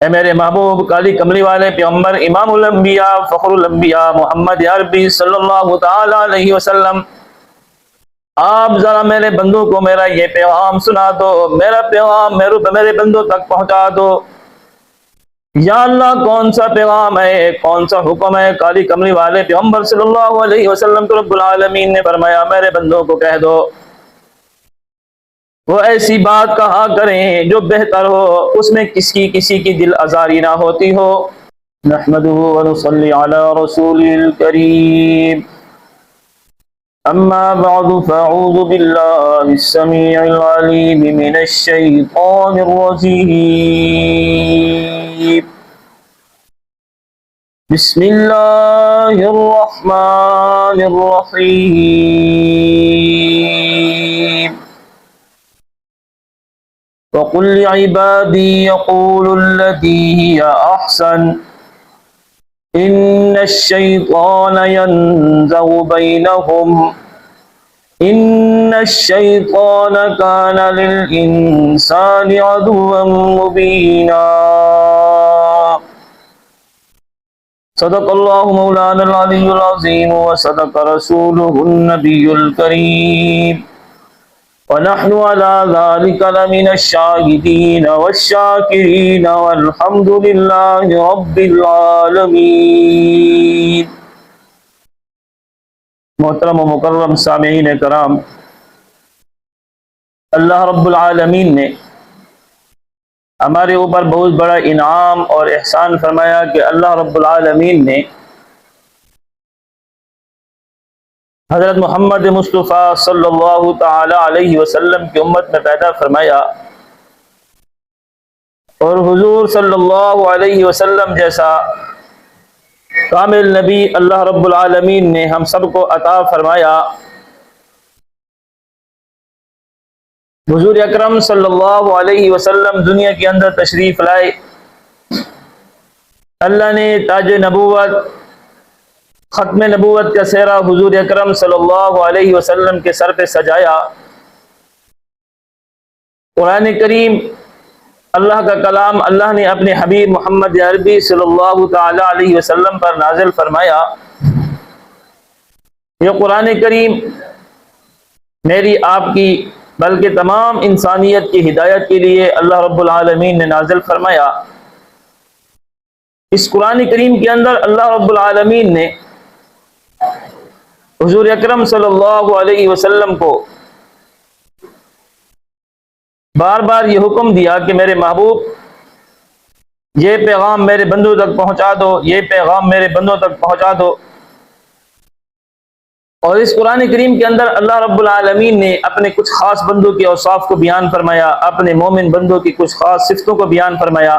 اے میرے محبوب کالی کملی والے پیغمبر امام الانبیاء فخر الانبیاء محمد عربی صلی اللہ تعالی علیہ وسلم، آپ ذرا میرے بندوں کو میرا یہ پیغام سنا دو، میرا پیغام میرے بندوں تک پہنچا دو۔ یا اللہ کون سا پیغام ہے، کون سا حکم ہے؟ کالی کملی والے پیغمبر صلی اللہ علیہ وسلم کو رب العالمین نے فرمایا میرے بندوں کو کہہ دو وہ ایسی بات کہا کریں جو بہتر ہو، اس میں کسی کی دل آزاری نہ ہوتی ہو۔ نحمدہ ونصلی علی رسول الکریم، اما بعد فاعوذ باللہ السمیع العلیم من الشیطان الرجیم، بسم اللہ الرحمن الرحیم۔ وَقُلْ لِعِبَادِي يَقُولُوا الَّتِي هِيَ أَحْسَنُ إِنَّ الشَّيْطَانَ يَنزَغُ بَيْنَهُمْ إِنَّ الشَّيْطَانَ كَانَ لِلْإِنسَانِ عَدُوًّا مُبِينًا۔ صدق اللہ مولانا العلی العظیم وصدق رسولہ النبی الکریم، ونحن على ذلك لمن الشاهدين والشاكرين والحمد لله رب العالمين۔ محترم و مکرم سامعین کرام، اللہ رب العالمین نے ہمارے اوپر بہت بڑا انعام اور احسان فرمایا کہ اللہ رب العالمین نے حضرت محمد مصطفیٰ صلی اللہ تعالی علیہ وسلم کی امت میں پیدا فرمایا، اور حضور صلی اللہ علیہ وسلم جیسا کامل نبی اللہ رب العالمین نے ہم سب کو عطا فرمایا۔ حضور اکرم صلی اللہ علیہ وسلم دنیا کے اندر تشریف لائے، اللہ نے تاج نبوت ختم نبوت کا سہرا حضور اکرم صلی اللہ علیہ وسلم کے سر پہ سجایا۔ قرآن کریم اللہ کا کلام اللہ نے اپنے حبیب محمد عربی صلی اللہ تعالی علیہ وسلم پر نازل فرمایا۔ یہ قرآن کریم میری آپ کی بلکہ تمام انسانیت کی ہدایت کے لیے اللہ رب العالمین نے نازل فرمایا۔ اس قرآن کریم کے اندر اللہ رب العالمین نے حضور اکرم صلی اللہ علیہ وسلم کو بار بار یہ حکم دیا کہ میرے محبوب یہ پیغام میرے بندوں تک پہنچا دو، یہ پیغام میرے بندوں تک پہنچا دو۔ اور اس قرآن کریم کے اندر اللہ رب العالمین نے اپنے کچھ خاص بندوں کے اوصاف کو بیان فرمایا، اپنے مومن بندوں کی کچھ خاص صفتوں کو بیان فرمایا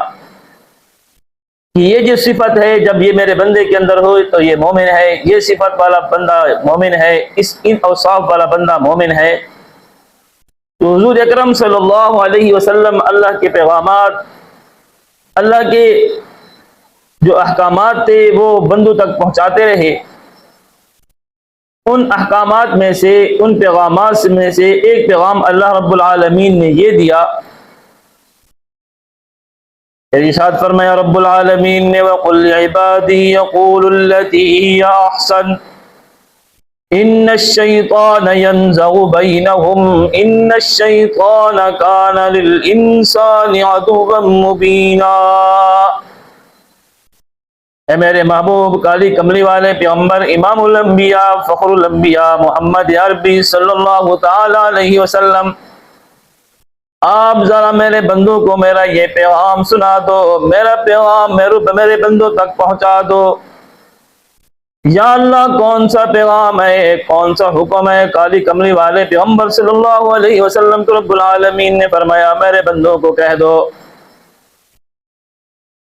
کہ یہ جو صفت ہے جب یہ میرے بندے کے اندر ہو تو یہ مومن ہے، یہ صفت والا بندہ مومن ہے، ان اوصاف والا بندہ مومن ہے۔ تو حضور اکرم صلی اللہ علیہ وسلم اللہ کے پیغامات، اللہ کے جو احکامات تھے وہ بندوں تک پہنچاتے رہے۔ ان احکامات میں سے، ان پیغامات میں سے ایک پیغام اللہ رب العالمین نے یہ دیا، ارشاد فرمایا رب العالمین نے وَقُلْ لِعِبَادِي يَقُولُوا الَّتِي هِيَ أَحْسَنُ إِنَّ الشَّيْطَانَ يَنزَغُ بَيْنَهُمْ إِنَّ الشَّيْطَانَ كَانَ لِلْإِنسَانِ عَدُوًّا مُبِينًا۔ اے میرے محبوب کالی کملی والے پیغمبر امام الانبیاء فخر الانبیاء محمد عربی صلی اللہ تعالی علیہ وسلم، آپ ذرا میرے بندوں کو میرا یہ پیغام سنا دو، میرا پیغام میرے بندوں تک پہنچا دو۔ یا اللہ کون سا پیغام ہے، کون سا حکم ہے؟ کالی کملی والے پیغمبر صلی اللہ علیہ وسلم کو رب العالمین نے فرمایا میرے بندوں کو کہہ دو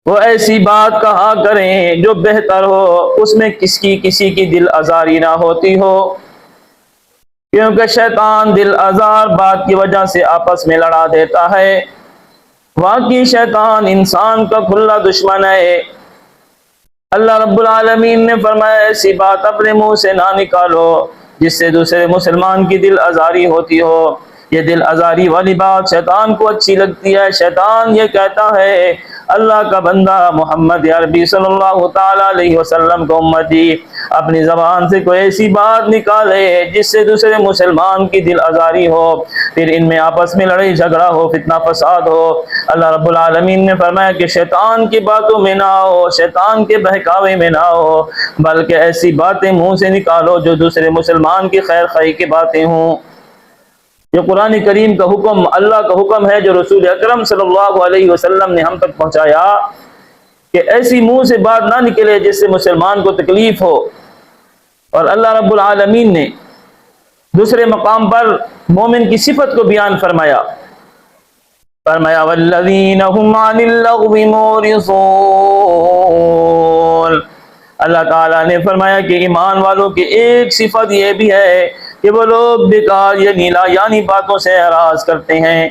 وہ ایسی بات کہا کریں جو بہتر ہو، اس میں کسی کی دل آزاری نہ ہوتی ہو، کیونکہ شیطان دل آزار بات کی وجہ سے آپس میں لڑا دیتا ہے۔ واقعی شیطان انسان کا کھلا دشمن ہے۔ اللہ رب العالمین نے فرمایا ایسی بات اپنے منہ سے نہ نکالو جس سے دوسرے مسلمان کی دل آزاری ہوتی ہو۔ یہ دل آزاری والی بات شیطان کو اچھی لگتی ہے۔ شیطان یہ کہتا ہے اللہ کا بندہ محمد عربی صلی اللہ تعالی علیہ وسلم کو امتی اپنی زبان سے کوئی ایسی بات نکالے جس سے دوسرے مسلمان کی دل آزاری ہو، پھر ان میں آپس میں لڑائی جھگڑا ہو، فتنہ فساد ہو، اللہ رب العالمین نے فرمایا کہ شیطان کی باتوں میں نہ ہو، شیطان کے بہکاوے میں نہ ہو، بلکہ ایسی باتیں منہ سے نکالو جو دوسرے مسلمان کی خیر خواہی کی باتیں ہوں۔ یہ قرآن کریم کا حکم، اللہ کا حکم ہے جو رسول اکرم صلی اللہ علیہ وسلم نے ہم تک پہنچایا کہ ایسی منہ سے بات نہ نکلے جس سے مسلمان کو تکلیف ہو۔ اور اللہ رب العالمین نے دوسرے مقام پر مومن کی صفت کو بیان فرمایا، والذین هم عن اللغو معرضون۔ اللہ تعالیٰ نے فرمایا کہ ایمان والوں کی ایک صفت یہ بھی ہے کہ وہ لوگ بیکار یعنی باتوں سے اعراض کرتے ہیں،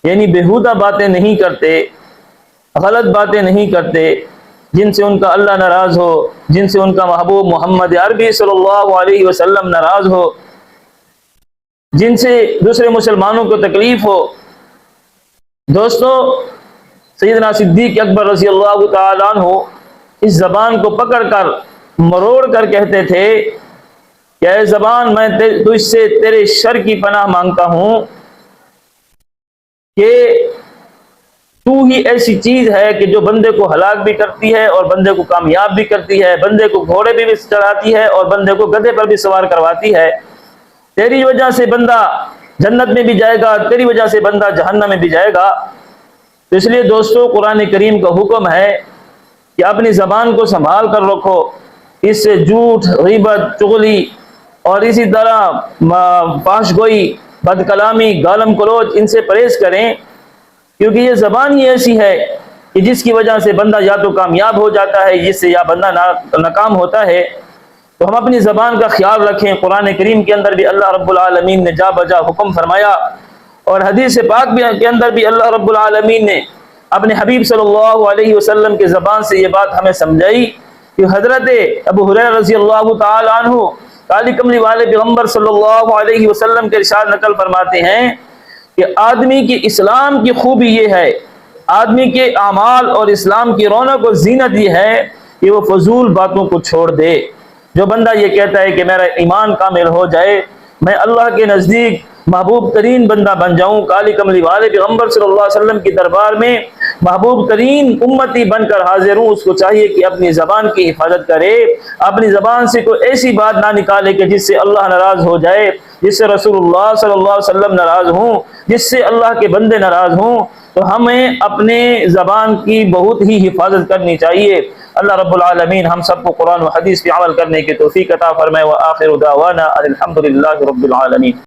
یعنی بیہودہ باتیں نہیں کرتے، غلط باتیں نہیں کرتے، جن سے ان کا اللہ ناراض ہو، جن سے ان کا محبوب محمد عربی صلی اللہ علیہ وسلم ناراض ہو، جن سے دوسرے مسلمانوں کو تکلیف ہو۔ دوستو، سیدنا صدیق اکبر رضی اللہ تعالیٰ عنہ اس زبان کو پکڑ کر مروڑ کر کہتے تھے کہ اے زبان، میں تجھ سے تیرے شر کی پناہ مانگتا ہوں کہ تو ہی ایسی چیز ہے کہ جو بندے کو ہلاک بھی کرتی ہے اور بندے کو کامیاب بھی کرتی ہے، بندے کو گھوڑے بھی چڑھاتی ہے اور بندے کو گدھے پر بھی سوار کرواتی ہے۔ تیری وجہ سے بندہ جنت میں بھی جائے گا، تیری وجہ سے بندہ جہنم میں بھی جائے گا۔ تو اس لیے دوستو، قرآن کریم کا حکم ہے کہ اپنی زبان کو سنبھال کر رکھو، اس سے جھوٹ، غیبت، چغلی اور اسی طرح فحش گوئی، بد کلامی، گالم گلوچ، ان سے پرہیز کریں، کیونکہ یہ زبان ہی ایسی ہے کہ جس کی وجہ سے بندہ یا تو کامیاب ہو جاتا ہے، جس سے یا بندہ ناکام ہوتا ہے۔ تو ہم اپنی زبان کا خیال رکھیں۔ قرآن کریم کے اندر بھی اللہ رب العالمین نے جا بجا حکم فرمایا، اور حدیث پاک کے اندر بھی اللہ رب العالمین نے اپنے حبیب صلی اللہ علیہ وسلم کے زبان سے یہ بات ہمیں سمجھائی کہ حضرت ابو ہریرہ رضی اللہ تعالی عنہ کالی کملی والے پیغمبر صلی اللہ علیہ وسلم کے ارشاد نقل فرماتے ہیں کہ آدمی کی اسلام کی خوبی یہ ہے، آدمی کے اعمال اور اسلام کی رونق اور زینت یہ ہے کہ وہ فضول باتوں کو چھوڑ دے۔ جو بندہ یہ کہتا ہے کہ میرا ایمان کامل ہو جائے، میں اللہ کے نزدیک محبوب ترین بندہ بن جاؤں، کالی کملی والے پیغمبر صلی اللہ علیہ وسلم کی دربار میں محبوب ترین امتی بن کر حاضر ہوں، اس کو چاہیے کہ اپنی زبان کی حفاظت کرے، اپنی زبان سے کوئی ایسی بات نہ نکالے کہ جس سے اللہ ناراض ہو جائے، جس سے رسول اللہ صلی اللہ علیہ وسلم ناراض ہوں، جس سے اللہ کے بندے ناراض ہوں۔ تو ہمیں اپنے زبان کی بہت ہی حفاظت کرنی چاہیے۔ اللہ رب العالمین ہم سب کو قرآن و حدیث پہ عمل کرنے کی توفیق عطا فرمائے۔ وآخر دعوانا الحمد للہ رب العالمین۔